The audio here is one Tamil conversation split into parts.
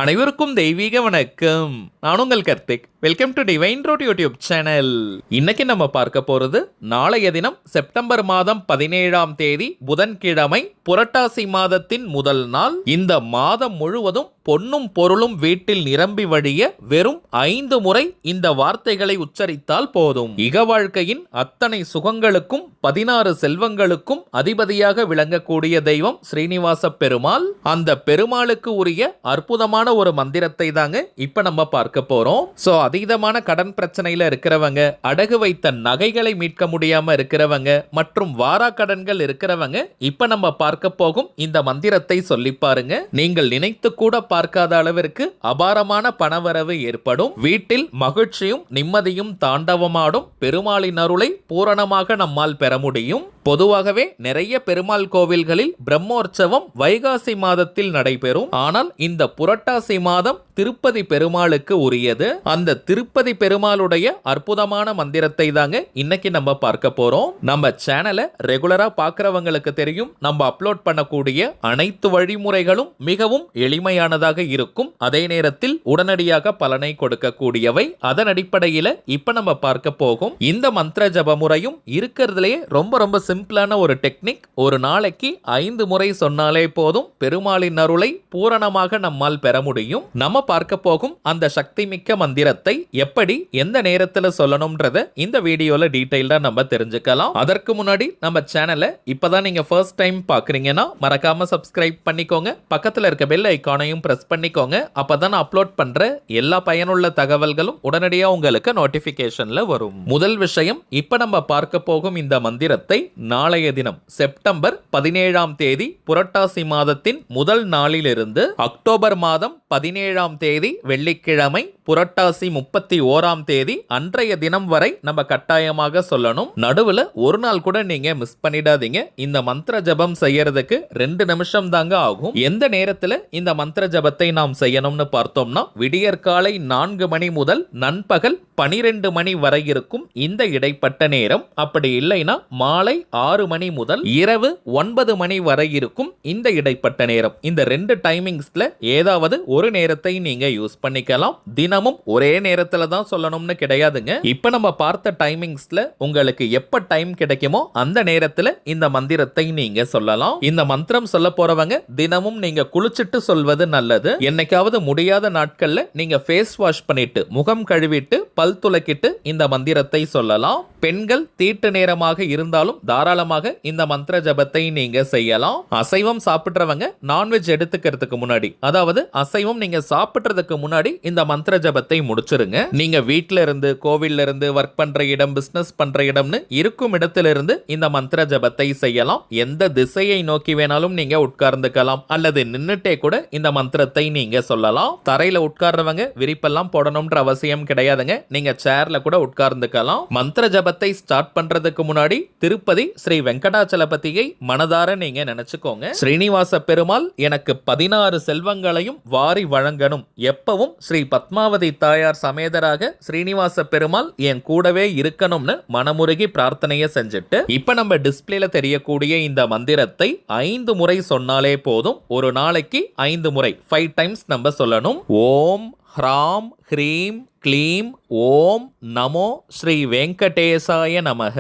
அனைவருக்கும் தெய்வீக வணக்கம். நான் உங்கள் Karthik. Welcome to divine road YouTube channel. இன்னைக்கு நம்ம பார்க்க போறது நாளைய தினம் செப்டம்பர் மாதம் 17ஆம் தேதி புதன்கிழமை, புரட்டாசி மாதத்தின் முதல் நாள். இந்த மாதம் முழுவதும் பொன்னும் பொருளும் வீட்டில் நிரம்பி வழிய வெறும் 5 முறை இந்த வார்த்தைகளை உச்சரித்தால் போதும். இக வாழ்க்கையின் அத்தனை சுகங்களுக்கும் 16 செல்வங்களுக்கும் அதிபதியாக விளங்கக்கூடிய தெய்வம் ஸ்ரீனிவாச பெருமாள். அந்த பெருமாளுக்கு உரிய அற்புதமான ஒரு மந்திரத்தை தாங்க இப்ப நம்ம பார்க்க போறோம். சோ அதீதமான கடன் பிரச்சனையில இருக்கிறவங்க, அடகு வைத்த நகைகளை மீட்க முடியாம இருக்கிறவங்க மற்றும் வாரா கடன்கள் இருக்கிறவங்க இப்ப நம்ம பார்க்க போகும் இந்த மந்திரத்தை சொல்லி பாருங்க. நீங்கள் நினைத்து கூட பார்க்காத அளவிற்கு அபாரமான பணவரவு ஏற்படும். வீட்டில் மகிழ்ச்சியும் நிம்மதியும் தாண்டவமாடும். பெருமாளின் அருளை பூரணமாக நம்மால் பெற முடியும். பொதுவாகவே நிறைய பெருமாள் கோவில்களில் பிரம்மோற்சவம் வைகாசி மாதத்தில் நடைபெறும். ஆனால் இந்த புரட்டாசி மாதம் திருப்பதி பெருமாளுக்கு உரியது. அந்த திருப்பதி பெருமாளுடைய அற்புதமான மந்திரத்தை தாங்க இன்னைக்கு நம்ம பார்க்க போறோம். நம்ம சேனலை ரெகுலரா பார்க்கறவங்களுக்கு தெரியும், நம்ம அப்லோட் பண்ணக்கூடிய அனைத்து வழிமுறைகளும் மிகவும் எளிமையானதாக இருக்கும். அதே நேரத்தில் உடனடியாக பலனை கொடுக்கக்கூடியவை. அதன் அடிப்படையில் இப்ப நம்ம பார்க்க போகும் இந்த மந்திர ஜப முறையும் இருக்கிறதுலேயே ரொம்ப சிம்பிளான ஒரு டெக்னிக். ஒரு நாளைக்கு 5 முறை சொன்னாலே போதும், பெருமாளின் அருளை பூரணமாக நம்மால் பெற முடியும். நம்ம பார்க்க போகும் அந்த சக்தி மிக்க மந்திரத்தை எப்படி எந்த நேரத்தில் சொல்லணும்ன்றத இந்த வீடியோல டீடைல்டா நம்ம தெரிஞ்சுக்கலாம். அதற்கு முன்னாடி நம்ம சேனலை இப்பதான் நீங்க ஃபர்ஸ்ட் டைம் பாக்குறீங்கன்னா மறக்காம சப்ஸ்கிரைப் பண்ணிக்கோங்க. பக்கத்துல இருக்க பெல் ஐகானையும் பிரஸ் பண்ணிக்கோங்க. அப்பதான் அப்லோட் பண்ற எல்லா பயனுள்ள தகவல்களும் உடனடியாக உங்களுக்கு நோட்டிபிகேஷன்ல வரும். முதல் விஷயம், இப்ப நம்ம பார்க்க போகும் இந்த மந்திரத்தை நாளைய தினம் செப்டம்பர் 17ஆம் தேதி புரட்டாசி மாதத்தின் முதல் நாளிலிருந்து அக்டோபர் மாதம் 17ஆம் தேதி வெள்ளிக்கிழமை புரட்டாசி 31ஆம் தேதி அன்றைய தினம் வரை நம்ம கட்டாயமாக சொல்லணும். நடுவுல ஒரு நாள் கூட நீங்க மிஸ் பண்ணிடாதீங்க. இந்த மந்திர ஜபம் செய்யறதுக்கு 2 நிமிஷம் தாங்க ஆகும். எந்த நேரத்துல இந்த மந்திர ஜபத்தை நாம் செய்யணும்னு பார்த்தோம்னா, விடியற்காலை 4 மணி முதல் நண்பகல் 12 மணி வரை இருக்கும் இந்த இடைப்பட்ட நேரம். அப்படி இல்லைன்னா மாலை 6 மணி முதல் இரவு 9 மணி வரை இருக்கும் இந்த இடைப்பட்ட நேரம். இந்த 2 டைமிங்ஸ்ல ஏதாவது ஒரு நேரத்தை நீங்க யூஸ் பண்ணிக்கலாம். தினமும் ஒரே நேரத்துல தான் சொல்லணும்னு கிடையாதுங்க. இப்ப நம்ம பார்த்த டைமிங்ஸ்ல உங்களுக்கு எப்ப டைம் கிடைக்குமோ அந்த நேரத்துல இந்த மந்திரத்தை நீங்க சொல்லலாம். இந்த மந்திரம் சொல்ல போறவங்க தினமும் நீங்க குளிச்சிட்டு சொல்வது நல்லது. என்னைக்காவது முடியாத நாட்கள்ல நீங்க ஃபேஸ் வாஷ் பண்ணிட்டு முகம் கழுவிட்டு பல் துலக்கிட்டு இந்த மந்திரத்தை சொல்லலாம். பெண்கள் தீட்டு நேரமாக இருந்தாலும் தாராளமாக இந்த மந்திர ஜபத்தை நீங்க செய்யலாம். அசைவம் சாப்பிடுறவங்க நான்வெஜ் எடுத்துக்கிறதுக்கு முன்னாடி, அதாவது அசைவம் நீங்க சாப்பிடுறதுக்கு முன்னாடி இந்த மந்திர ஜபத்தை முடிச்சிருங்க. நீங்க வீட்ல இருந்து, கோவில்ல இருந்து, ஒர்க் பண்ற இடம், பிசினஸ் பண்ற இடம்னு இருக்கும் இடத்துல இருந்து இந்த மந்திர ஜபத்தை செய்யலாம். எந்த திசையை நோக்கி வேணாலும் நீங்க உட்கார்ந்துக்கலாம் அல்லது நின்னுட்டே கூட இந்த மந்திரத்தை நீங்க சொல்லலாம். தரையில உட்கார்றவங்க விரிப்பெல்லாம் போடணும்ன்ற அவசியம் கிடையாதுங்க. நீங்க சேர்ல கூட உட்கார்ந்துக்கலாம். மந்திர ஜபத்தை ஸ்டார்ட் பண்றதுக்கு முன்னாடி திருப்பதி ஸ்ரீ வெங்கடாச்சலபதியை மனதார நீங்க நினைச்சுக்கோங்க. ஸ்ரீனிவாச பெருமாள் எனக்கு 16 செல்வங்களையும் வாரி வழங்கணும், எப்பவும் ஸ்ரீ பத்மாவதி தாயார் சமேதராக ஸ்ரீனிவாச பெருமாள் என் கூடவே இருக்கணும்னு மனமுருகி பிரார்த்தனையை செஞ்சுட்டு இப்ப நம்ம டிஸ்பிளேல தெரியக்கூடிய இந்த மந்திரத்தை 5 முறை சொன்னாலே போதும். ஒரு நாளைக்கு 5 முறை 5 டைம்ஸ் நம்ம சொல்லணும். ஓம் ஹ்ராம் ஹ்ரீம் க்ளீம் ஓம் நமோ ஸ்ரீ வெங்கடேசாய நமக.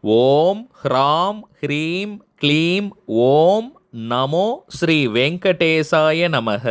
ஓம் ஹ்ராம் ஹ்ரீம் க்ளீம் ஓம் நமோ ஸ்ரீ வெங்கடேசாய நமக.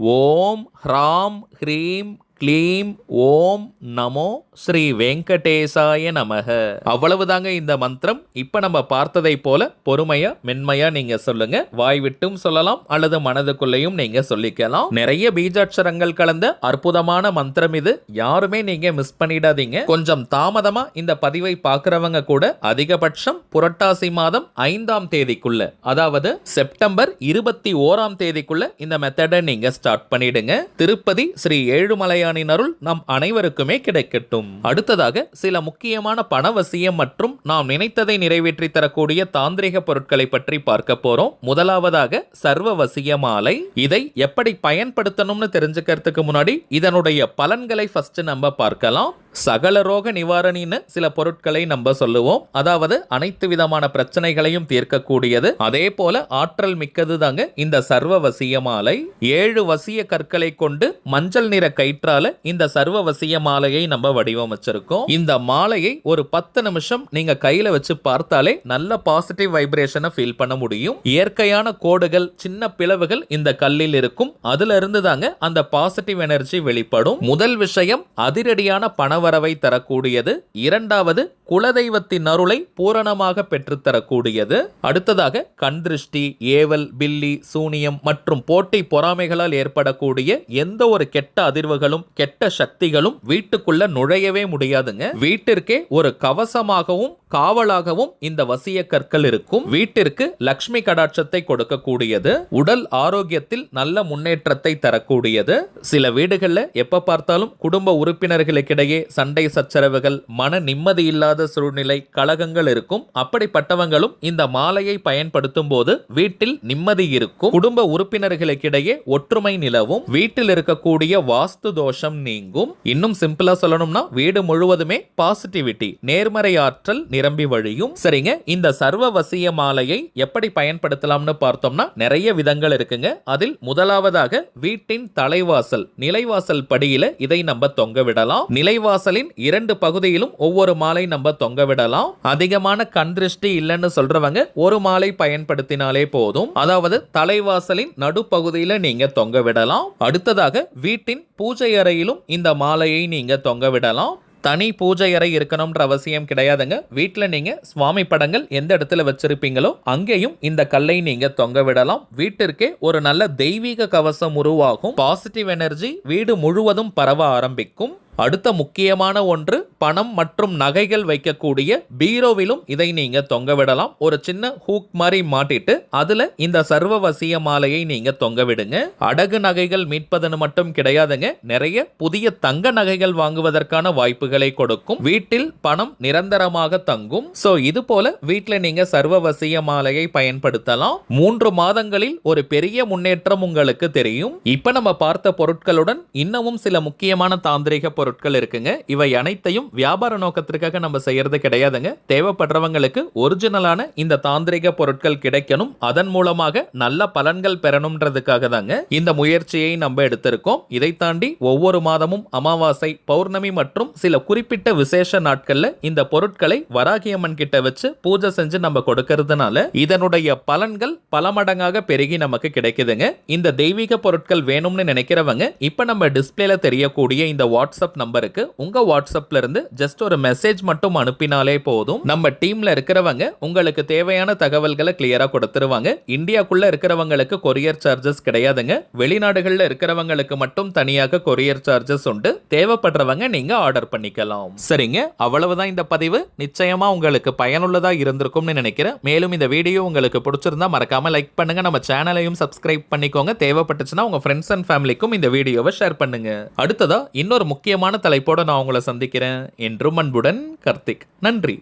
ஓம் ஹ்ராம் ஹ்ரீம் க்ளீம் ஓம் நமோ ஸ்ரீ வெங்கடேசாய நமக. அவ்வளவுதாங்க இந்த மந்திரம். இப்ப நம்ம பார்த்ததை போல பொறுமையா மென்மையா நீங்க சொல்லுங்க. வாய் விட்டும் சொல்லலாம் அல்லது மனதுக்குள்ளேயும் நீங்க சொல்லிக்கலாம். நிறைய பீஜாட்சரங்கள் கலந்த அற்புதமான மந்திரம் இது. யாருமே நீங்க மிஸ் பண்ணிடாதீங்க. கொஞ்சம் தாமதமா இந்த பதிவை பார்க்கிறவங்க கூட அதிகபட்சம் புரட்டாசி மாதம் 5ஆம் தேதிக்குள்ள, அதாவது செப்டம்பர் 21ஆம் தேதிக்குள்ள இந்த மெத்தடை நீங்க ஸ்டார்ட் பண்ணிடுங்க. திருப்பதி ஸ்ரீ ஏழுமலையானின் அருள் நம் அனைவருக்குமே கிடைக்கட்டும். அடுத்ததாக சில முக்கியமான பணவசியம் மற்றும் நாம் நினைத்ததை நிறைவேற்றி தரக்கூடிய தாந்திரிக பொருட்களை பற்றி பார்க்க போறோம். முதலாவதாக சர்வவசிய மாலை. இதை எப்படி பயன்படுத்தணும்னு தெரிஞ்சுக்கிறதுக்கு முன்னாடி இதனுடைய பலன்களை ஃபர்ஸ்ட் நம்ம பார்க்கலாம். சகல ரோக நிவாரணின்னு சில பொருட்களை நம்ம சொல்லுவோம். அதாவது அனைத்து விதமான பிரச்சனைகளையும் தீர்க்கக்கூடியது. அதே போல ஆற்றல் மிக்கது தாங்க இந்த சர்வ வசிய மாலை. 7 வசிய கற்களை கொண்டு மஞ்சள் நிற கயிற்றால இந்த சர்வ வசிய மாலையை நம்ம வடிவமைச்சிருக்கோம். இந்த மாலையை ஒரு 10 நிமிஷம் நீங்க கையில வச்சு பார்த்தாலே நல்ல பாசிட்டிவ் வைப்ரேஷனை ஃபீல் பண்ண முடியும். இயற்கையான கோடுகள், சின்ன பிளவுகள் இந்த கல்லில் இருக்கும். அதுல இருந்து தாங்க அந்த பாசிட்டிவ் எனர்ஜி வெளிப்படும். முதல் விஷயம் அதிரடியான பணவரவை தரக்கூடியது. இரண்டாவது குலதெய்வத்தின் அருளை பூரணமாக பெற்றுத்தரக்கூடியது. அடுத்ததாக கண் திருஷ்டி, ஏவல், பில்லி, சூனியம் மற்றும் போட்டி பொறாமைகளால் ஏற்படக்கூடிய எந்த ஒரு கெட்ட அதிர்வுகளும் கெட்ட சக்திகளும் வீட்டுக்குள்ள நுழையவே முடியாதுங்க. வீட்டிற்கே ஒரு கவசமாகவும் காவலாகவும் இந்த வசிய கற்கள் இருக்கும். வீட்டிற்கு லக்ஷ்மி கடாட்சத்தை கொடுக்கக்கூடியது. உடல் ஆரோக்கியத்தில் நல்ல முன்னேற்றத்தை தரக்கூடியது. சில வீடுகள்ல எப்ப பார்த்தாலும் குடும்ப உறுப்பினர்களுக்கிடையே சண்டை சச்சரவுகள், மன நிம்மதி இல்லாத சூழ்நிலை, கலகங்கள் இருக்கும். அப்படிப்பட்டவங்களும் இந்த மாலையை பயன்படுத்தும் போது வீட்டில் நிம்மதி இருக்கும். குடும்ப உறுப்பினர்களுக்கிடையே ஒற்றுமை நிலவும். வீட்டில் இருக்கக்கூடிய வாஸ்து தோஷம் நீங்கும். இன்னும் சிம்பிளா சொல்லணும்னா வீடு முழுவதுமே பாசிட்டிவிட்டி, நேர்மறை ஆற்றல் நிரம்பி வழியும். சரிங்க, இந்த சர்வ வசிய மாலையை எப்படி பயன்படுத்தலாம்னு பார்த்தோம்னா நிறைய விதங்கள் இருக்குங்க. அதில் முதலாவதாக வீட்டின் தலைவாசல், நிலைவாசல் படியில இதை நம்ம தொங்க விடலாம். நிலைவாசலின் 2 பகுதியிலும் ஒவ்வொரு மாலை நம்ம தொங்க விடலாம். அதிகமான கண் திருஷ்டி இல்லைன்னு சொல்றவங்க ஒரு மாலை பயன்படுத்தினாலே போதும். அதாவது தலைவாசலின் நடுப்பகுதியில நீங்க தொங்க விடலாம். அடுத்ததாக வீட்டின் பூஜை அறையிலும் இந்த மாலையை நீங்க தொங்க விடலாம். தனி பூஜை அறை இருக்கணும்ன்ற அவசியம் கிடையாதுங்க. வீட்டில் நீங்க சுவாமி படங்கள் எந்த இடத்துல வச்சிருப்பீங்களோ அங்கேயும் இந்த கல்லை நீங்க தொங்க விடலாம். வீட்டிற்கே ஒரு நல்ல தெய்வீக கவசம் உருவாகும். பாசிட்டிவ் எனர்ஜி வீடு முழுவதும் பரவ ஆரம்பிக்கும். அடுத்த முக்கியமான ஒன்று, பணம் மற்றும் நகைகள் வைக்கக்கூடிய பீரோவிலும் இதை நீங்க தொங்க விடலாம். ஒரு சின்ன ஹூக் மாதிரி மாட்டிட்டு அதுல இந்த சர்வ வசிய மாலையை நீங்க தொங்க விடுங்க. அடகு நகைகள் மீட்பதுன்னு மட்டும் கிடையாதுங்க, நிறைய புதிய தங்க நகைகள் வாங்குவதற்கான வாய்ப்புகளை கொடுக்கும். வீட்டில் பணம் நிரந்தரமாக தங்கும். சோ இது போல வீட்டில் நீங்க சர்வ வசிய மாலையை பயன்படுத்தலாம். 3 மாதங்களில் ஒரு பெரிய முன்னேற்றம் உங்களுக்கு தெரியும். இப்ப நம்ம பார்த்த பொருட்களுடன் இன்னமும் சில முக்கியமான தாந்திரிக பொருட்கள் இருக்குங்க. இவை அனைத்தையும் வியாபார நோக்கத்திற்காக நம்ம செய்யறது கிடையாதுங்க. தேவைப்படுறவங்களுக்கு ஒரிஜினலான இந்த தாந்திரிக பொருட்கள் கிடைக்கணும், அதன் மூலமாக நல்ல பலன்கள் பெறணும்ன்றதுக்காக தாங்க இந்த முயற்சியை நம்ம எடுத்திருக்கோம். இதை தாண்டி ஒவ்வொரு மாதமும் அமாவாசை, பௌர்ணமி மற்றும் சில குறிப்பிட்ட விசேஷ நாட்கள்ல இந்த பொருட்களை வராகியம்மன் கிட்ட வச்சு பூஜை செஞ்சு நம்ம கொடுக்கறதுனால இதனுடைய பலன்கள் பல மடங்காக பெருகி நமக்கு கிடைக்குதுங்க. இந்த தெய்வீக பொருட்கள் வேணும்னு நினைக்கிறவங்க இப்ப நம்ம டிஸ்பிளேல தெரியக்கூடிய இந்த வாட்ஸ்அப் நம்பருக்கு உங்க வாட்ஸ்அப்ல இருந்து ஜஸ்ட் ஒரு மெசேஜ் மட்டும் அனுப்பினாலே போதும். நம்ம டீம்ல இருக்கிறவங்க உங்களுக்கு தேவையான தகவல்களை கிளியரா கொடுத்துருவாங்க. இந்தியாக்குள்ள இருக்கிறவங்களுக்கு கொரியர் சார்ஜஸ் கிடையாதுங்க. வெளிநாடுகள்ல இருக்கிறவங்களுக்கு மட்டும் தனியாக கொரியர் சார்ஜஸ் உண்டு. தேவைப்படுறவங்க நீங்க ஆர்டர் பண்ணிக்கலாம். சரிங்க, அவ்வளவுதான் இந்த பதிவு. நிச்சயமா உங்களுக்கு பயனுள்ளதா இருந்திருக்கும்னு நினைக்கிறேன். மேலும் இந்த வீடியோ உங்களுக்கு பிடிச்சிருந்தா மறக்காம லைக் பண்ணுங்க. நம்ம சேனலையும் சப்ஸ்கிரைப் பண்ணிக்கோங்க. தேவைப்பட்டுச்சுன்னா உங்க ஃப்ரெண்ட்ஸ் அண்ட் ஃபேமிலிக்கும் இந்த வீடியோவை ஷேர் பண்ணுங்க. அடுத்ததா இன்னொரு முக்கியமான தலைப்போட நான் உங்களை சந்திக்கிறேன். என்றும் அன்புடன் கார்த்திக். நன்றி.